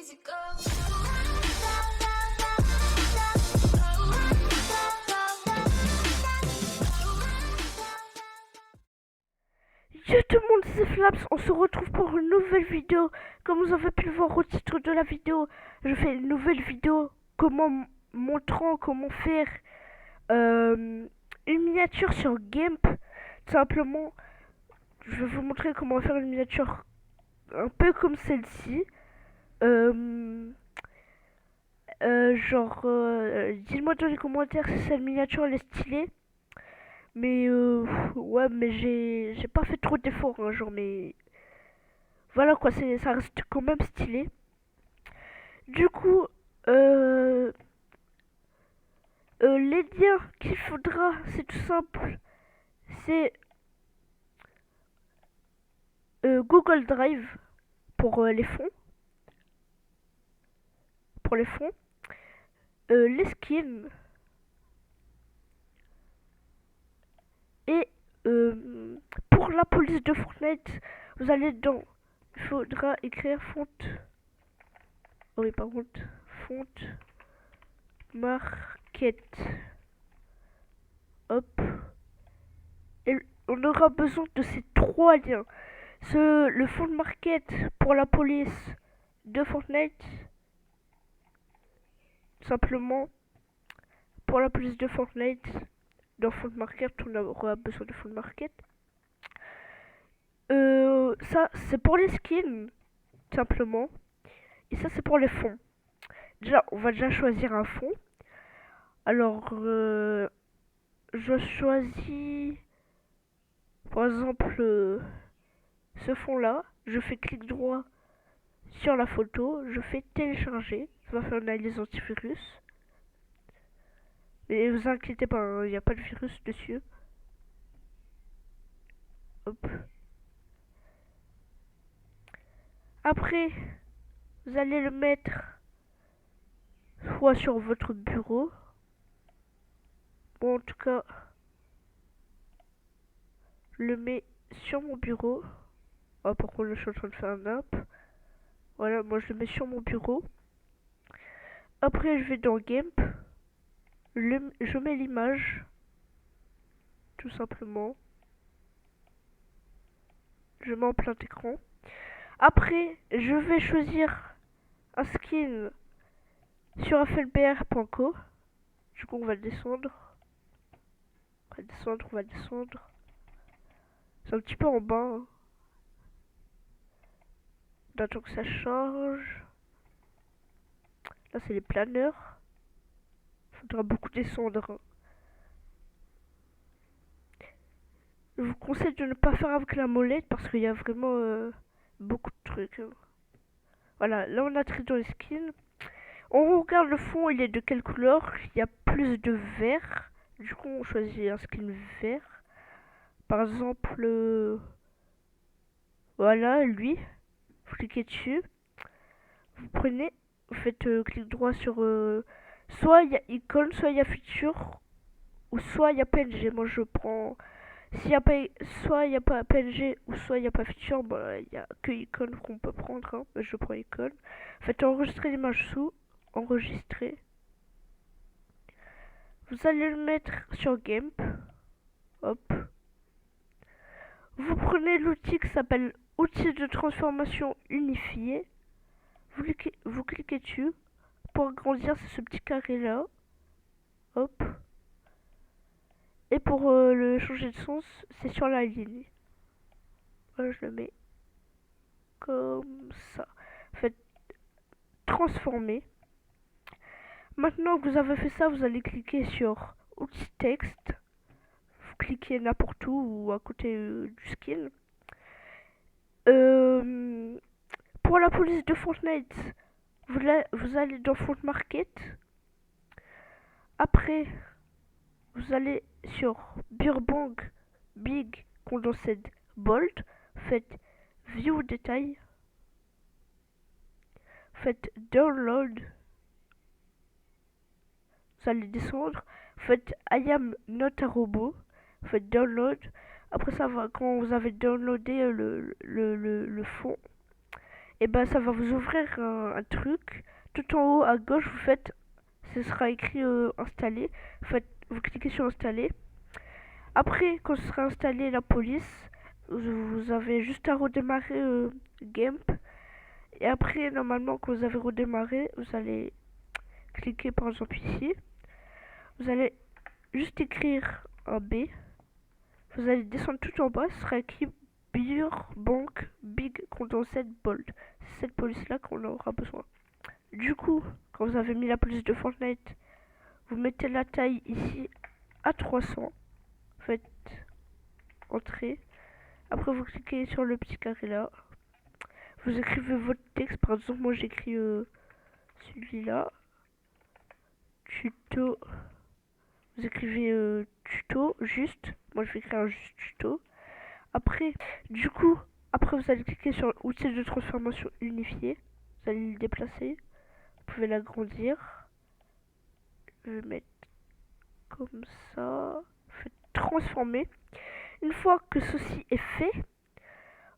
easy go. Yo tout le monde, c'est Flaps, on se retrouve pour une nouvelle vidéo. Comme vous avez pu le voir au titre de la vidéo, je fais une nouvelle vidéo montrant comment faire une miniature sur GIMP. Tout simplement, je vais vous montrer comment faire une miniature un peu comme celle-ci. Dites-moi dans les commentaires si cette miniature elle est stylée. Mais ouais, mais j'ai pas fait trop d'efforts, hein, genre, mais voilà quoi, ça reste quand même stylé. Du coup, euh, les liens qu'il faudra, c'est tout simple, c'est Google Drive pour les fonds, les skins et pour la police de Fortnite, vous allez dans, il faudra écrire font, oh oui par contre, font market, hop, et on aura besoin de ces trois liens. Le fond de market pour la police de Fortnite, simplement pour la police de Fortnite, dans fond de market, on aura besoin de fond de market. Ça c'est pour les skins, simplement. Et ça c'est pour les fonds. Déjà, on va déjà choisir un fond. Alors, je choisis par exemple ce fond là. Je fais clic droit sur la photo, je fais télécharger. Ça va faire une analyse antivirus. Mais vous inquiétez pas, il n'y a pas de virus dessus. Hop. Après, vous allez le mettre soit sur votre bureau. Bon, en tout cas, je le mets sur mon bureau. Oh, par contre, je suis en train de faire un app. Voilà, moi je le mets sur mon bureau. Après, je vais dans GIMP. Je mets l'image. Tout simplement. Je mets en plein écran. Après, je vais choisir un skin sur flbr.co. Du coup, on va descendre. On va descendre. C'est un petit peu en bas. Hein. On attend que ça charge. Là, c'est les planeurs. Faudra beaucoup descendre. Hein. Je vous conseille de ne pas faire avec la molette parce qu'il y a vraiment beaucoup de trucs. Hein. Voilà, là on a trié dans les skins. On regarde le fond, il est de quelle couleur? Il y a plus de vert. Du coup, on choisit un skin vert. Par exemple, voilà, lui. Vous cliquez dessus. Vous prenez, vous faites clic droit sur... soit il y a icône, soit il y a feature, ou soit il y a PNG. Moi, je prends... S'il y a pas, soit il n'y a pas PNG, ou soit il n'y a pas feature, bah, il n'y a que icône qu'on peut prendre. Hein. Je prends icône. Faites enregistrer l'image sous. Enregistrer. Vous allez le mettre sur GIMP. Hop. Vous prenez l'outil qui s'appelle outil de transformation unifié. Vous cliquez dessus. Pour agrandir, c'est ce petit carré là. Hop. Et pour le changer de sens, c'est sur la ligne. Voilà, je le mets comme ça. Faites transformer. Maintenant que vous avez fait ça, vous allez cliquer sur outil texte. Vous cliquez n'importe où ou à côté du skin. Pour la police de Fortnite, vous allez dans Font Market. Après, vous allez sur Burbank Big Condensed Bold. Faites View Détail. Faites Download. Vous allez descendre. Faites I am not a robot. Faites Download. Après ça va, quand vous avez downloadé le fond, et ben ça va vous ouvrir un truc. Tout en haut à gauche, vous faites, ce sera écrit installer. Vous cliquez sur installer. Après, quand ce sera installé la police, vous avez juste à redémarrer GAMP. Et après, normalement, quand vous avez redémarré, vous allez cliquer par exemple ici. Vous allez juste écrire un B. Vous allez descendre tout en bas, ce sera écrit Beer Bank Big Condensed Bold. C'est cette police-là qu'on aura besoin. Du coup, quand vous avez mis la police de Fortnite, vous mettez la taille ici à 300. Faites entrer. Après, vous cliquez sur le petit carré là. Vous écrivez votre texte. Par exemple, moi j'écris celui-là. Tuto. Vous écrivez tuto juste. Moi je vais écrire un juste tuto. Après, du coup, après vous allez cliquer sur outil de transformation unifié. Vous allez le déplacer. Vous pouvez l'agrandir. Je vais mettre comme ça. Faites transformer. Une fois que ceci est fait,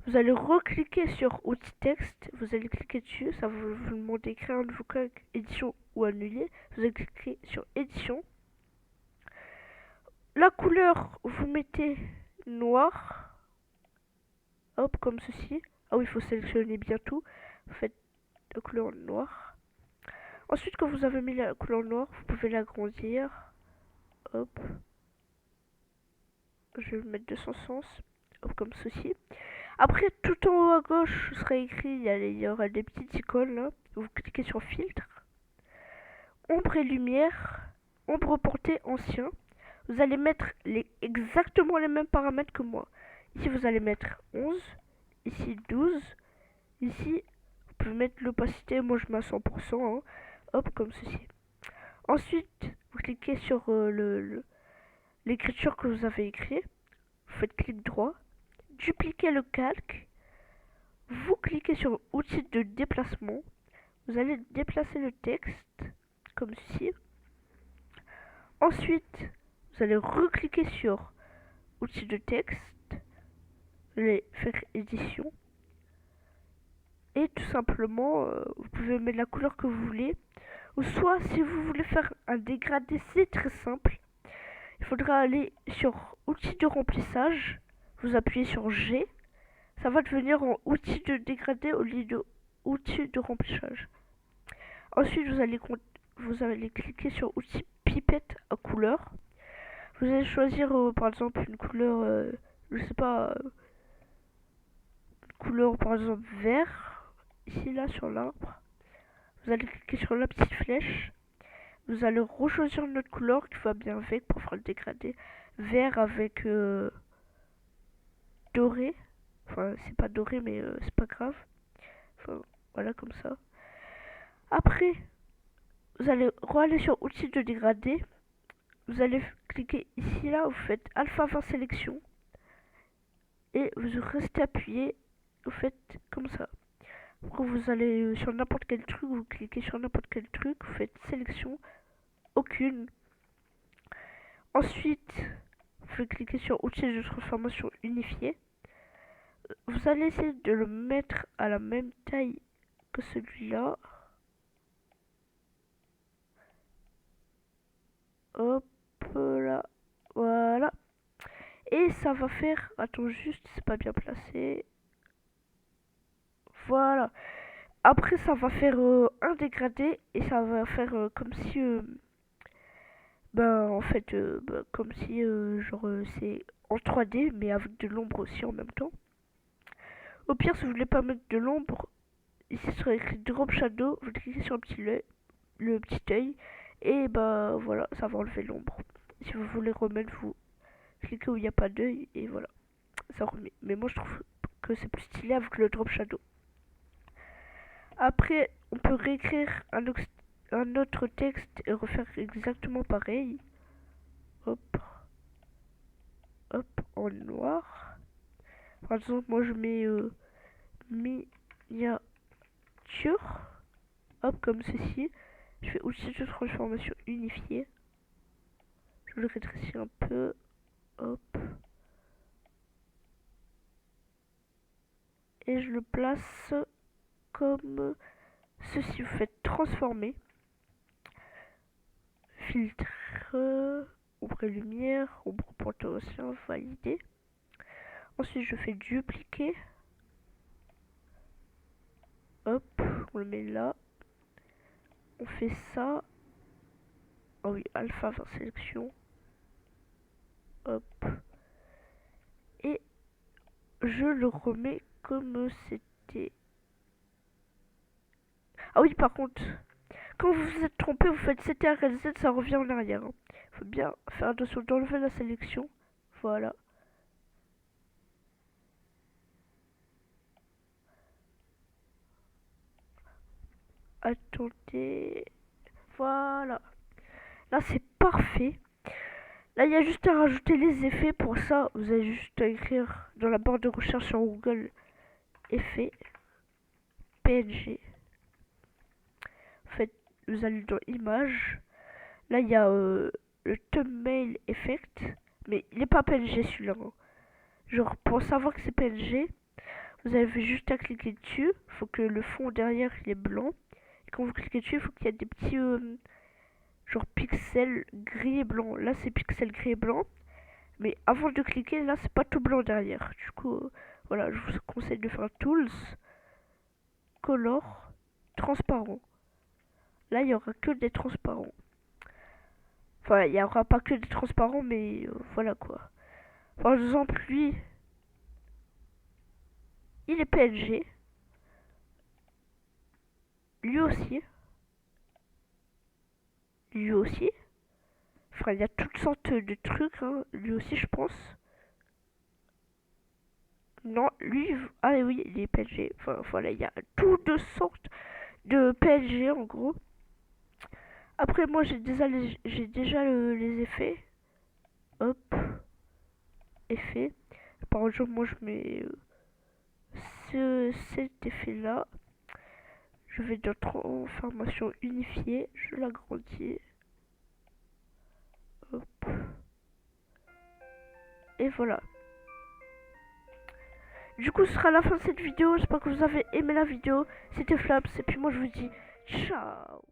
vous allez recliquer sur outil texte. Vous allez cliquer dessus. Ça va vous demander créer un nouveau code, édition ou annuler. Vous allez cliquer sur édition. La couleur, vous mettez noir. Hop, comme ceci. Ah oui, il faut sélectionner bien tout. Vous faites la couleur noire. Ensuite, quand vous avez mis la couleur noire, vous pouvez l'agrandir. Hop. Je vais mettre de son sens. Hop, comme ceci. Après, tout en haut à gauche, sera écrit, il y aura des petites icônes là. Vous cliquez sur filtre. Ombre et lumière. Ombre portée ancien. Vous allez mettre exactement les mêmes paramètres que moi. Ici, vous allez mettre 11. Ici, 12. Ici, vous pouvez mettre l'opacité. Moi, je mets à 100%. Hein. Hop, comme ceci. Ensuite, vous cliquez sur l'écriture que vous avez écrite. Vous faites clic droit. Dupliquez le calque. Vous cliquez sur outil de déplacement. Vous allez déplacer le texte, comme ceci. Ensuite, vous allez recliquer sur outil de texte. Vous allez faire édition. Et tout simplement, vous pouvez mettre la couleur que vous voulez. Ou soit, si vous voulez faire un dégradé, c'est très simple. Il faudra aller sur outil de remplissage. Vous appuyez sur G. Ça va devenir en outil de dégradé au lieu de outil de remplissage. Ensuite, vous allez cliquer sur outil pipette à couleur. Vous allez choisir par exemple une couleur, je sais pas, une couleur par exemple vert, ici là sur l'arbre. Vous allez cliquer sur la petite flèche. Vous allez rechoisir une autre couleur qui va bien avec pour faire le dégradé. Vert avec doré. Enfin, c'est pas doré, mais c'est pas grave. Enfin, voilà, comme ça. Après, vous allez aller sur outils de dégradé. Vous allez cliquer ici, là, vous faites alpha 20 sélection. Et vous restez appuyé. Vous faites comme ça. Après, vous allez sur n'importe quel truc, vous cliquez sur n'importe quel truc, vous faites sélection. Aucune. Ensuite, vous pouvez cliquer sur outils de transformation unifié. Vous allez essayer de le mettre à la même taille que celui-là. Hop là. Voilà. Et ça va faire... Attends juste, c'est pas bien placé. Voilà. Après, ça va faire un dégradé et ça va faire comme si... ben, en fait, comme si, genre, c'est en 3D, mais avec de l'ombre aussi en même temps. Au pire, si vous voulez pas mettre de l'ombre, ici sera écrit Drop Shadow, vous cliquez sur le petit œil, et bah voilà, ça va enlever l'ombre. Si vous voulez remettre, vous cliquez où il n'y a pas d'œil, et voilà, ça remet. Mais moi je trouve que c'est plus stylé avec le Drop Shadow. Après, on peut réécrire un autre texte et refaire exactement pareil. Hop, hop, en noir. Par exemple, moi je mets miniature. Hop, comme ceci. Je fais outil de transformation unifié. Je le rétrécis un peu. Hop. Et je le place comme ceci. Vous faites transformer, filtre, ombre et lumière, ombre pointeur ancien, valider. Ensuite je fais dupliquer. Hop, on le met là. On fait ça. Oh oui, alpha vers sélection. Hop. Et je le remets comme c'était. Ah oui, par contre, quand vous vous êtes trompé, vous faites CTRL-Z, ça revient en arrière. Faut bien faire attention d'enlever la sélection. Voilà. Attendez. Voilà. Là, c'est parfait. Là, il y a juste à rajouter les effets. Pour ça, vous avez juste à écrire dans la barre de recherche sur Google effets PNG. En fait, vous allez dans images. Là, il y a le thumbnail effect. Mais il n'est pas PNG celui-là. Hein. Genre, pour savoir que c'est PNG, vous avez juste à cliquer dessus. Il faut que le fond derrière il est blanc. Et quand vous cliquez dessus, il faut qu'il y ait des petits genre pixels gris et blanc. Là, c'est pixels gris et blanc. Mais avant de cliquer, là, c'est pas tout blanc derrière. Du coup, voilà, je vous conseille de faire Tools, Color, Transparent. Là, il y aura que des transparents. Enfin, il n'y aura pas que des transparents, mais voilà quoi. Par exemple, lui, il est PNG. Lui aussi. Lui aussi. Enfin, il y a toutes sortes de trucs, hein. Lui aussi, je pense. Non, lui, ah oui, il est PNG. Enfin, voilà, il y a toutes sortes de PNG en gros. Après, moi, j'ai déjà les effets. Hop, effet. Par exemple, moi, je mets cet effet-là. Je vais dans transformation unifiée. Je l'agrandis. Hop. Et voilà. Du coup, ce sera la fin de cette vidéo. J'espère que vous avez aimé la vidéo. C'était Flaps. Et puis moi, je vous dis ciao.